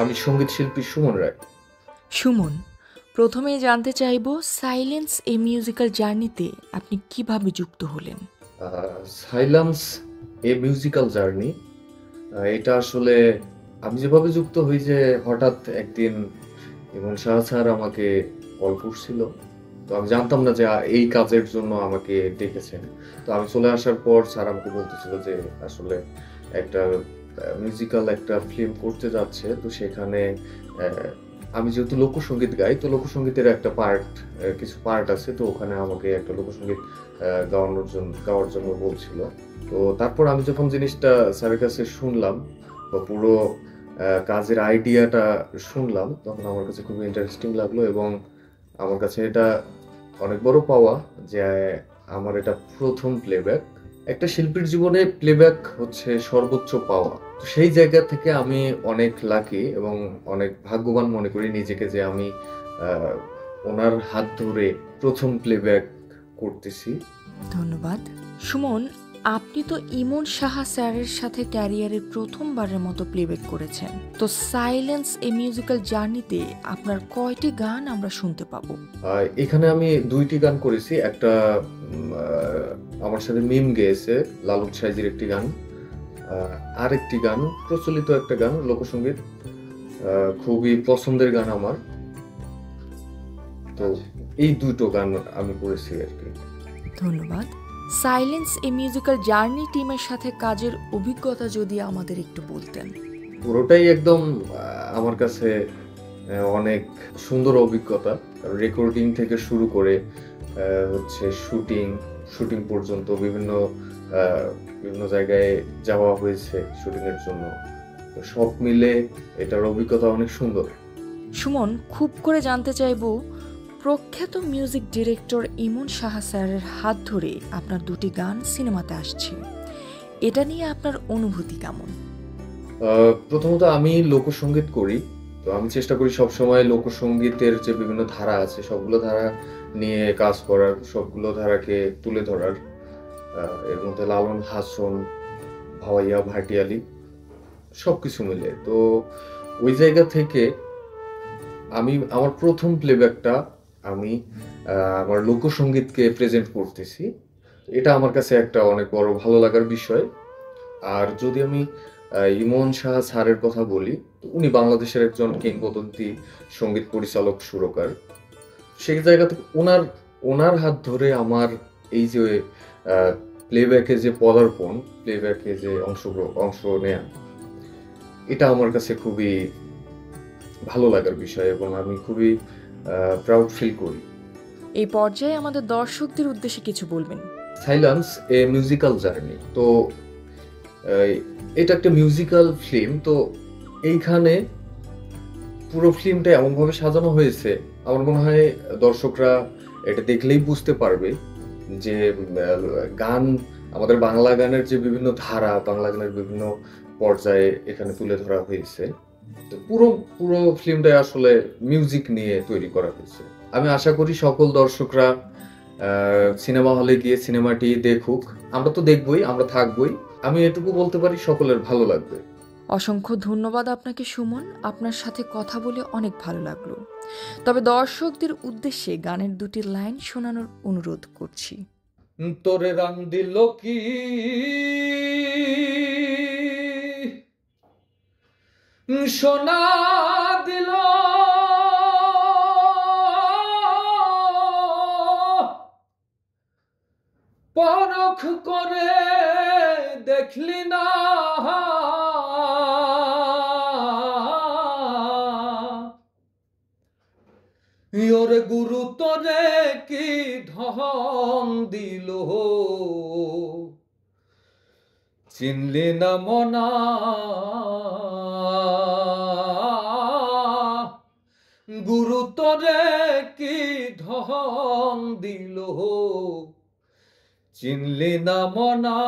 আমি সঙ্গীত শিল্পী সুমন রায়। সুমন, প্রথমেই জানতে চাইব সাইলেন্স এ মিউজিক্যাল জার্নিতে আপনি কিভাবে যুক্ত হলেন? সাইলামস এ মিউজিক্যাল জার্নি, এটা আসলে আমি যেভাবে যুক্ত হই যে হঠাৎ একদিন ইমন শাহ স্যার আমাকে কল করছিল। তো আমি জানতাম না যে এই কাজের জন্য আমাকে ডেকেছেন। তো আমি চলে আসার পর স্যার আমাকে বলতেছিল যে আসলে একটা মিউজিক্যাল একটা ফিল্ম করতে যাচ্ছে। তো সেখানে আমি যেহেতু লোকসঙ্গীত গাই, তো লোকসঙ্গীতের একটা কিছু পার্ট আছে। তো ওখানে আমাকে একটা লোকসঙ্গীত গাওয়ার জন্য বলছিল। তো তারপর আমি যখন জিনিসটা স্যারের কাছে শুনলাম বা পুরো কাজের আইডিয়াটা শুনলাম, তখন আমার কাছে খুবই ইন্টারেস্টিং লাগলো এবং আমার কাছে এটা অনেক বড় পাওয়া যে আমার এটা ১ম প্লেব্যাক। একটা শিল্পীর জীবনে প্লেব্যাক হচ্ছে সর্বোচ্চ পাওয়া। তো সেই জায়গা থেকে আমি অনেক লাকি এবং অনেক ভাগ্যবান মনে করি নিজেকে যে আমি আ উনার হাত ধরে ১ম প্লেব্যাক করতেছি। ধন্যবাদ। সুমন, আপনি তো ইমন সাহা স্যারের সাথে ক্যারিয়ারের প্রথমবারের মতো প্লেব্যাক করেছেন। তো সাইলেন্স এ মিউজিক্যাল জার্নিতে আপনার কয়টি গান আমরা শুনতে পাবো? এখানে আমি ২ টি গান করেছি। একটা আমার সাথে মিম গেয়েছে লালন সাইজির একটি গান। আ আরেকটি গান প্রচলিত একটা গান লোকসঙ্গীত। আ খুবই পছন্দের গান আমার। তো এই ২ টো গান আমি করেছি আরকি। ধন্যবাদ। সাইলেন্স এ মিউজিক্যাল জার্নি টিমের সাথে কাজের অভিজ্ঞতা যদি আমাদের একটু বলতেন। পুরোটাই একদম আমার কাছে অনেক সুন্দর অভিজ্ঞতা। রেকর্ডিং থেকে শুরু করে হচ্ছে শুটিং পর্যন্ত আ বিভিন্ন জায়গায় যাওয়া হয়েছে শুটিং এর জন্য। তো সব মিলে এটার অভিজ্ঞতা অনেক সুন্দর। সুমন, খুব করে জানতে চাইব, প্রখ্যাত মিউজিক ডিরেক্টর ইমন সাহা স্যারের হাত ধরে আপনার দুটি গান সিনেমাতে আসছে। এটা নিয়ে আপনার অনুভূতি কেমন? আ প্রথমত আমি লোকসঙ্গীত করি। তো আমি চেষ্টা করি সবসময় লোকসঙ্গীতের যে বিভিন্ন ধারা আছে, সবগুলো ধারা নিয়ে কাজ করার, সবগুলো ধারাকে তুলে ধরার। আ এর মধ্যে লালন, হাসন, ভাওয়াইয়া, ভাটিয়ালি সবকিছু মিলে। তো ওই জায়গা থেকে আমার ১ম প্লেব্যাকটা আমি আ আমার লোকসঙ্গীতকে প্রেজেন্ট করতেছি। এটা আমার কাছে একটা অনেক বড় ভালো লাগার বিষয়। আর যদি আমি ইমন সাহা স্যারের কথা বলি, তো উনি বাংলাদেশের একজন কিংবদন্তি সঙ্গীত পরিচালক, সুরকার। সেই জায়গা থেকে উনার হাত ধরে আমার এই যে আ প্লেব্যাকে যে পদার্পণ, প্লেব্যাকে যে অংশ নেয়া, এটা আমার কাছে খুবই ভালো লাগার বিষয় এবং আমি খুবই আ প্রাউড ফিল করি। এই পর্যায়ে আমাদের দর্শকদের উদ্দেশ্যে কিছু বলবেন। সাইলেন্স এ মিউজিক্যাল জার্নি। তো এই এটা একটা মিউজিক্যাল ফিল্ম। তো এইখানে পুরো ফিল্মটা এমনভাবে সাজানো হয়েছে, আমার মনে হয় দর্শকরা এটা দেখলেই বুঝতে পারবে যে গান আমাদের বাংলা গানের যে বিভিন্ন ধারা, বাংলা গানের বিভিন্ন পর্যায়ে এখানে তুলে ধরা হয়েছে। তো পুরো ফিল্মটাই আসলে মিউজিক নিয়ে তৈরি করা হয়েছে। আমি আশা করি সকল দর্শকরা আ সিনেমা হলে গিয়ে সিনেমাটি দেখুক। আমরা তো দেখবই, আমরা থাকবই। আমি এটুকু বলতে পারি সকলের ভালো লাগবে। অসংখ্য ধন্যবাদ আপনাকে সুমন। আপনার সাথে কথা বলে অনেক ভালো লাগলো। তবে দর্শকদের উদ্দেশ্যে গানের দুটি লাইন শোনানোর অনুরোধ করছি। তোরে রাং দিল কি সোনা দিল পরখ করে দেখলি না ওরে গুরু তোরে কি ধন দিল চিনলি না মনা গুরু তোরে কি ধন দিল চিনলি না মনা